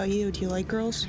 About you? Do you like girls?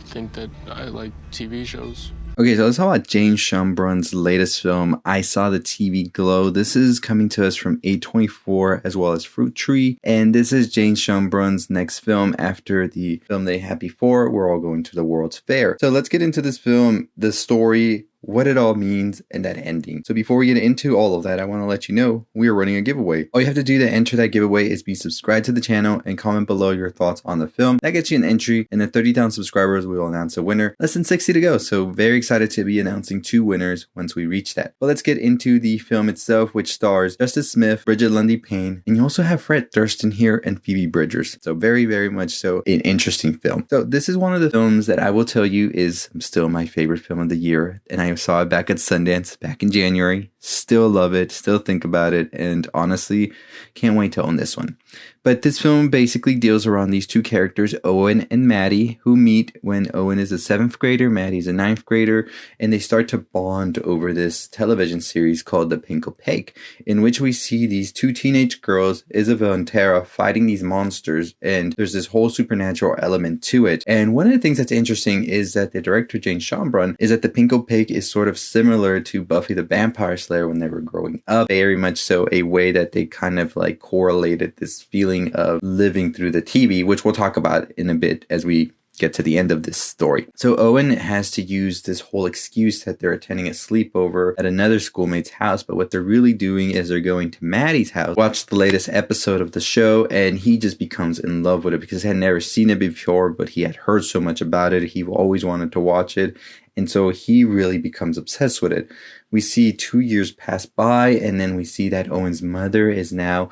Think that I like TV shows. Okay, so let's talk about Jane Schoenbrun's latest film, I Saw the TV Glow. This is coming to us from A24 as well as Fruit Tree. And this is Jane Schoenbrun's next film after the film they had before, We're All Going to the World's Fair. So let's get into this film, the story, what it all means, and that ending. So before we get into all of that, I want to let you know we are running a giveaway. All you have to do to enter that giveaway is be subscribed to the channel and comment below your thoughts on the film. That gets you an entry, and at 30,000 subscribers, we will announce a winner. Less than 60 to go, so very excited to be announcing 2 winners once we reach that. But let's get into the film itself, which stars Justice Smith, Brigette Lundy-Paine, and you also have Fred Thurston here and Phoebe Bridgers. So very, very much so an interesting film. So this is one of the films that I will tell you is still my favorite film of the year, and I saw it back at Sundance back in January. Still love it, still think about it, and honestly, can't wait to own this one. But this film basically deals around these 2 characters, Owen and Maddy, who meet when Owen is a 7th grader, Maddy's a 9th grader, and they start to bond over this television series called The Pink Opaque, in which we see these 2 teenage girls, Isabel and Tara, fighting these monsters, and there's this whole supernatural element to it. And one of the things that's interesting is that the director, Jane Schoenbrun, is that The Pink Opaque is sort of similar to Buffy the Vampire Slayer when they were growing up. Very much so a way that they kind of like correlated this feeling of living through the TV, which we'll talk about in a bit as we get to the end of this story. So Owen has to use this whole excuse that they're attending a sleepover at another schoolmate's house, but what they're really doing is they're going to Maddy's house, watch the latest episode of the show, and he just becomes in love with it because he had never seen it before, but he had heard so much about it. He always wanted to watch it. And so he really becomes obsessed with it. We see 2 years pass by, and then we see that Owen's mother is now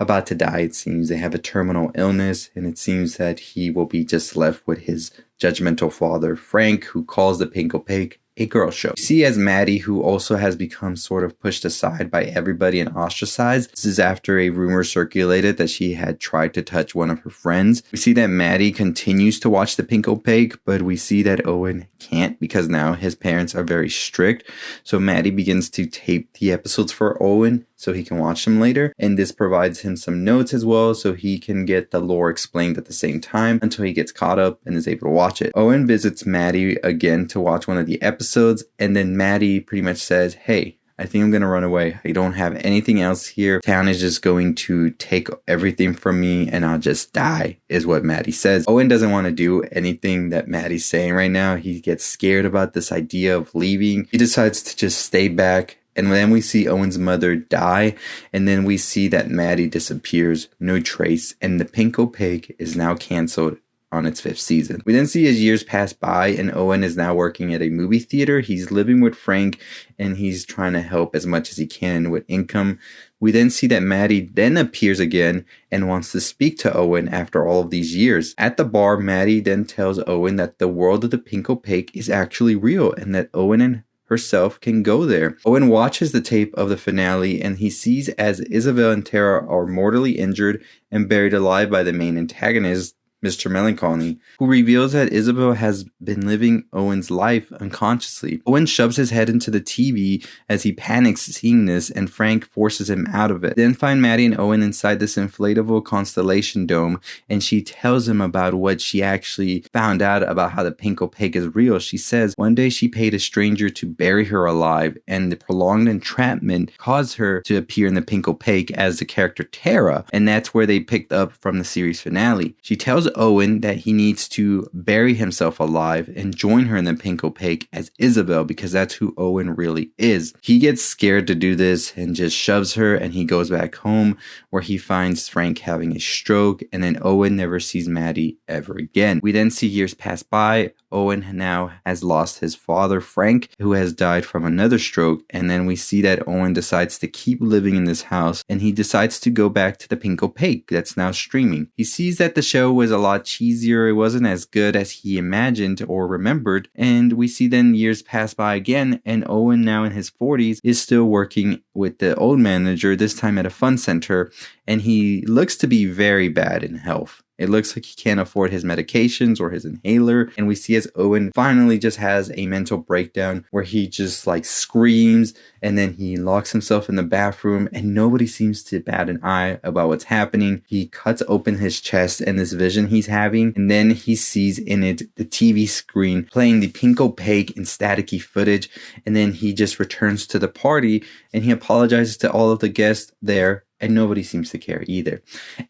about to die. It seems they have a terminal illness, and it seems that he will be just left with his judgmental father, Frank, who calls The Pink Opaque a girl show. We see as Maddy, who also has become sort of pushed aside by everybody and ostracized. This is after a rumor circulated that she had tried to touch one of her friends. We see that Maddy continues to watch The Pink Opaque, but we see that Owen can't because now his parents are very strict. So Maddy begins to tape the episodes for Owen so he can watch them later, and this provides him some notes as well so he can get the lore explained at the same time until he gets caught up and is able to watch it. Owen visits Maddy again to watch one of the episodes, and then Maddy pretty much says, hey, I think I'm going to run away. I don't have anything else here. Town is just going to take everything from me and I'll just die, is what Maddy says. Owen doesn't want to do anything that Maddy's saying right now. He gets scared about this idea of leaving. He decides to just stay back. And then we see Owen's mother die, and then we see that Maddy disappears, no trace, and The Pink Opaque is now canceled on its 5th season. We then see as years pass by, and Owen is now working at a movie theater. He's living with Frank, and he's trying to help as much as he can with income. We then see that Maddy then appears again and wants to speak to Owen after all of these years. At the bar, Maddy then tells Owen that the world of The Pink Opaque is actually real, and that Owen and herself can go there. Owen watches the tape of the finale and he sees as Isabel and Tara are mortally injured and buried alive by the main antagonist, Mr. Melancholy, who reveals that Isabel has been living Owen's life unconsciously. Owen shoves his head into the TV as he panics seeing this, and Frank forces him out of it. Then find Maddy and Owen inside this inflatable constellation dome, and she tells him about what she actually found out about how the Pink Opaque is real. She says one day she paid a stranger to bury her alive, and the prolonged entrapment caused her to appear in the Pink Opaque as the character Tara, and that's where they picked up from the series finale. She tells Owen that he needs to bury himself alive and join her in the Pink Opaque as Isabel because that's who Owen really is. He gets scared to do this and just shoves her, and he goes back home where he finds Frank having a stroke, and then Owen never sees Maddy ever again. We then see years pass by. Owen now has lost his father, Frank, who has died from another stroke, and then we see that Owen decides to keep living in this house, and he decides to go back to the Pink Opaque that's now streaming. He sees that the show was a lot cheesier, it wasn't as good as he imagined or remembered, and we see then years pass by again, and Owen, now in his 40s, is still working with the old manager, this time at a fun center, and he looks to be very bad in health. It looks like he can't afford his medications or his inhaler. And we see as Owen finally just has a mental breakdown where he just like screams and then he locks himself in the bathroom and nobody seems to bat an eye about what's happening. He cuts open his chest and this vision he's having, and then he sees in it the TV screen playing the pink opaque and staticky footage, and then he just returns to the party and he apologizes to all of the guests there, and nobody seems to care either.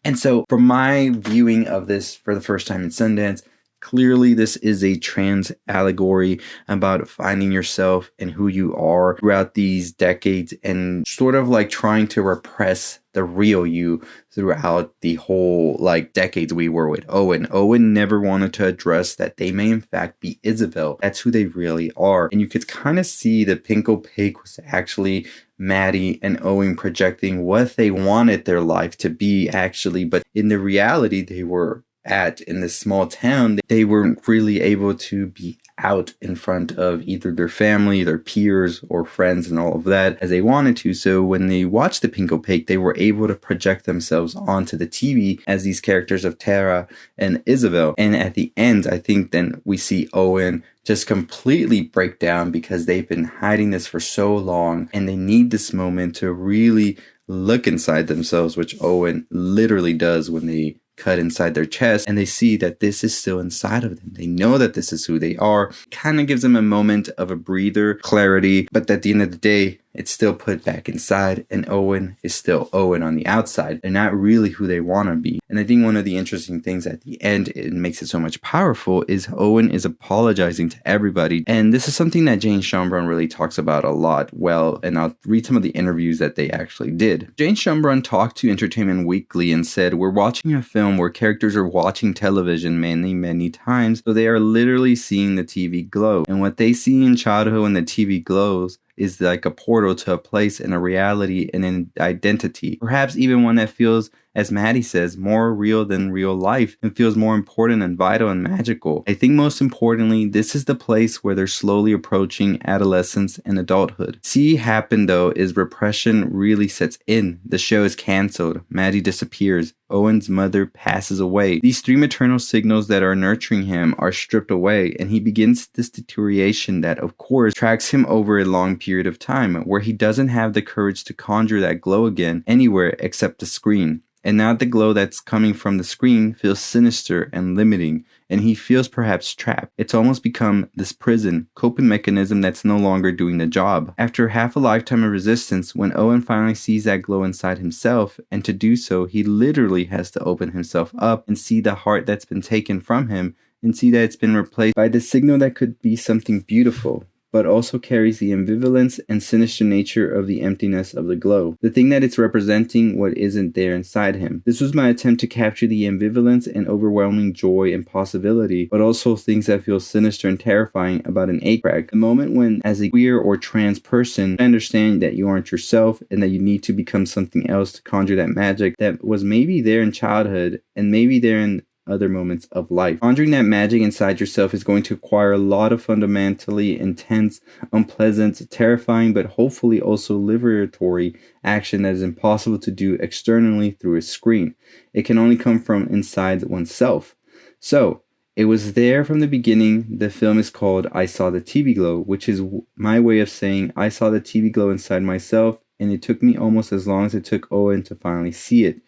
And so from my viewing of this for the first time in Sundance, clearly this is a trans allegory about finding yourself and who you are throughout these decades and sort of like trying to repress the real you throughout the whole like decades we were with Owen. Owen never wanted to address that they may in fact be Isabel. That's who they really are. And you could kind of see the pink opaque was actually Maddy and Owen projecting what they wanted their life to be actually, but in the reality they were at in this small town, they weren't really able to be out in front of either their family, their peers, or friends and all of that as they wanted to. So when they watched the pink opaque, they were able to project themselves onto the TV as these characters of Tara and Isabel. And at the end, I think then we see Owen just completely break down because they've been hiding this for so long and they need this moment to really look inside themselves, which Owen literally does when they cut inside their chest and they see that this is still inside of them. They know that this is who they are. Kind of gives them a moment of a breather, clarity, but at the end of the day, it's still put back inside and Owen is still Owen on the outside. They're not really who they want to be. And I think one of the interesting things at the end, it makes it so much powerful, is Owen is apologizing to everybody. And this is something that Jane Schoenbrun really talks about a lot. Well, and I'll read some of the interviews that they actually did. Jane Schoenbrun talked to Entertainment Weekly and said, "We're watching a film where characters are watching television many times, so they are literally seeing the TV glow. And what they see in childhood when the TV glows is like a portal to a place and a reality and an identity. Perhaps even one that feels, as Maddy says, more real than real life and feels more important and vital and magical. I think most importantly, this is the place where they're slowly approaching adolescence and adulthood. See happen though is repression really sets in. The show is cancelled. Maddy disappears. Owen's mother passes away. These three maternal signals that are nurturing him are stripped away, and he begins this deterioration that, of course, tracks him over a long period of time, where he doesn't have the courage to conjure that glow again anywhere except the screen. And now the glow that's coming from the screen feels sinister and limiting, and he feels perhaps trapped. It's almost become this prison, coping mechanism that's no longer doing the job. After half a lifetime of resistance, when Owen finally sees that glow inside himself, and to do so, he literally has to open himself up and see the heart that's been taken from him, and see that it's been replaced by the signal that could be something beautiful, but also carries the ambivalence and sinister nature of the emptiness of the glow. The thing that it's representing what isn't there inside him. This was my attempt to capture the ambivalence and overwhelming joy and possibility, but also things that feel sinister and terrifying about an A-crack. The moment when, as a queer or trans person, you understand that you aren't yourself and that you need to become something else to conjure that magic that was maybe there in childhood and maybe there in other moments of life. Conjuring that magic inside yourself is going to require a lot of fundamentally intense, unpleasant, terrifying, but hopefully also liberatory action that is impossible to do externally through a screen. It can only come from inside oneself. So, it was there from the beginning. The film is called I Saw the TV Glow, which is my way of saying I saw the TV glow inside myself, and it took me almost as long as it took Owen to finally see it.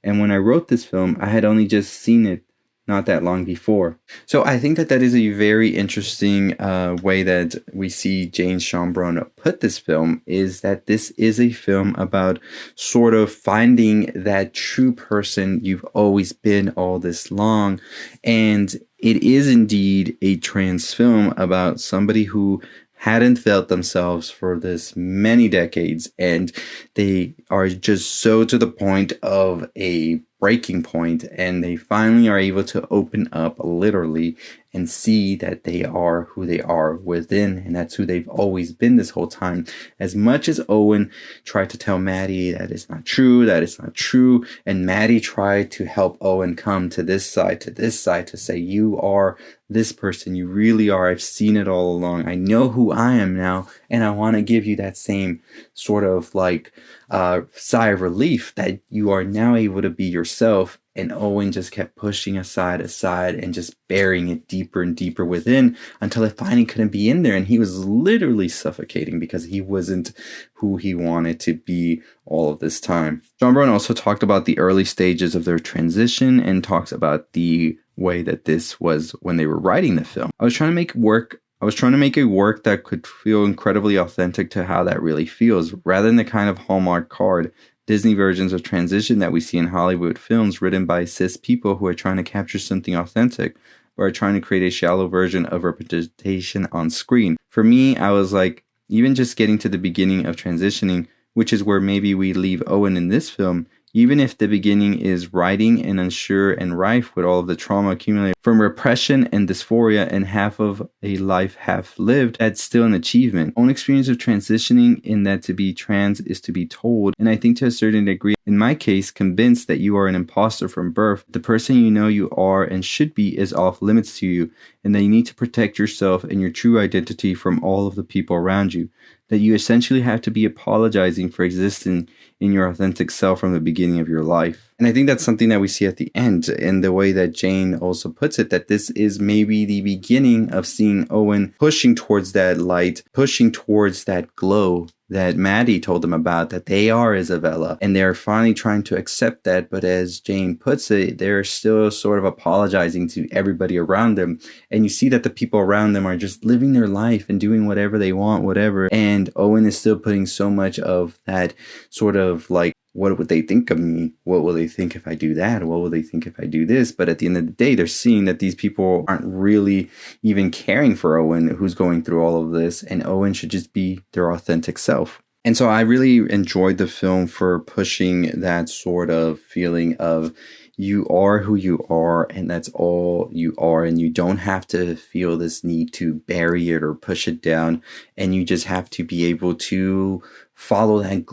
And when I wrote this film, I had only just seen it not that long before. So I think that is a very interesting way that we see Jane Schoenbrun put this film, is that this is a film about sort of finding that true person you've always been all this long. And it is indeed a trans film about somebody who hadn't felt themselves for this many decades, and they are just so to the point of a breaking point, and they finally are able to open up literally and see that they are who they are within, and that's who they've always been this whole time. As much as Owen tried to tell Maddy that it's not true, and Maddy tried to help Owen come to this side, to say, you are this person, you really are, I've seen it all along, I know who I am now, and I want to give you that same sort of like sigh of relief that you are now able to be yourself and Owen just kept pushing aside and just burying it deeper and deeper within until it finally couldn't be in there, and he was literally suffocating because he wasn't who he wanted to be all of this time. Schoenbrun also talked about the early stages of their transition and talks about the way that this was when they were writing the film. I was trying to make a work that could feel incredibly authentic to how that really feels, rather than the kind of Hallmark card Disney versions of transition that we see in Hollywood films written by cis people who are trying to capture something authentic or are trying to create a shallow version of representation on screen. For me, I was like, even just getting to the beginning of transitioning, which is where maybe we leave Owen in this film, even if the beginning is writing and unsure and rife with all of the trauma accumulated from repression and dysphoria and half of a life half lived, that's still an achievement. Own experience of transitioning in that to be trans is to be told, and I think to a certain degree, in my case, convinced that you are an imposter from birth. The person you know you are and should be is off limits to you, and that you need to protect yourself and your true identity from all of the people around you. That you essentially have to be apologizing for existing in your authentic self from the beginning of your life. And I think that's something that we see at the end in the way that Jane also puts it, that this is maybe the beginning of seeing Owen pushing towards that light, pushing towards that glow that Maddy told them about, that they are Isabella, and they're finally trying to accept that. But as Jane puts it, they're still sort of apologizing to everybody around them. And you see that the people around them are just living their life and doing whatever they want, whatever. And Owen is still putting so much of that sort of like, what would they think of me? What will they think if I do that? What will they think if I do this? But at the end of the day, they're seeing that these people aren't really even caring for Owen, who's going through all of this, and Owen should just be their authentic self. And so I really enjoyed the film for pushing that sort of feeling of you are who you are, and that's all you are, and you don't have to feel this need to bury it or push it down, and you just have to be able to follow that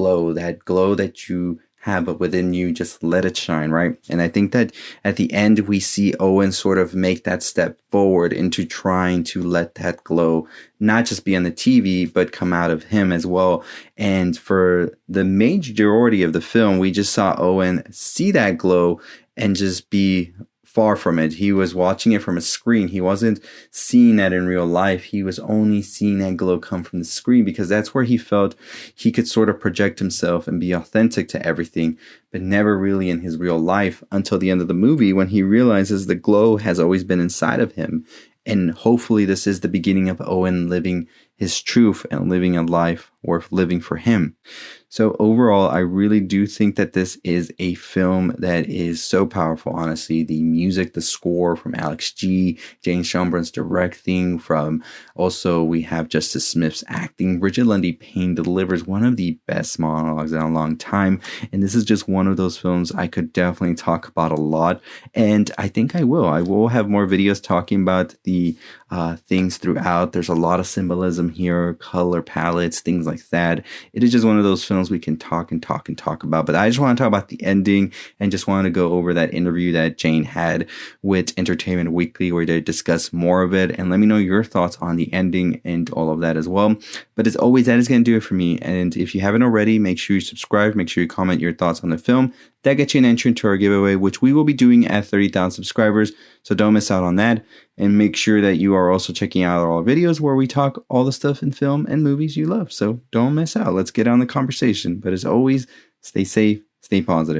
glow that you have within you. Just let it shine, right? And I think that at the end we see Owen sort of make that step forward into trying to let that glow not just be on the TV but come out of him as well. And for the majority of the film, we just saw Owen see that glow and just be far from it. He was watching it from a screen. He wasn't seeing that in real life. He was only seeing that glow come from the screen because that's where he felt he could sort of project himself and be authentic to everything, but never really in his real life until the end of the movie when he realizes the glow has always been inside of him. And hopefully this is the beginning of Owen living his truth and living a life worth living for him. So overall, I really do think that this is a film that is so powerful, honestly. The music, the score from Alex G, Jane Schoenbrun's directing, from also we have Justice Smith's acting. Brigette Lundy-Paine delivers one of the best monologues in a long time. And this is just one of those films I could definitely talk about a lot. And I think I will. I will have more videos talking about the things throughout. There's a lot of symbolism here, color palettes, things like that. It is just one of those films we can talk about. But I just want to talk about the ending and just want to go over that interview that Jane had with Entertainment Weekly where they discuss more of it. And let me know your thoughts on the ending and all of that as well. But as always, that is going to do it for me. And if you haven't already, make sure you subscribe. Make sure you comment your thoughts on the film. That gets you an entry into our giveaway, which we will be doing at 30,000 subscribers. So don't miss out on that. And make sure that you are also checking out our videos where we talk all the stuff in film and movies you love. So don't miss out. Let's get on the conversation. But as always, stay safe, stay positive.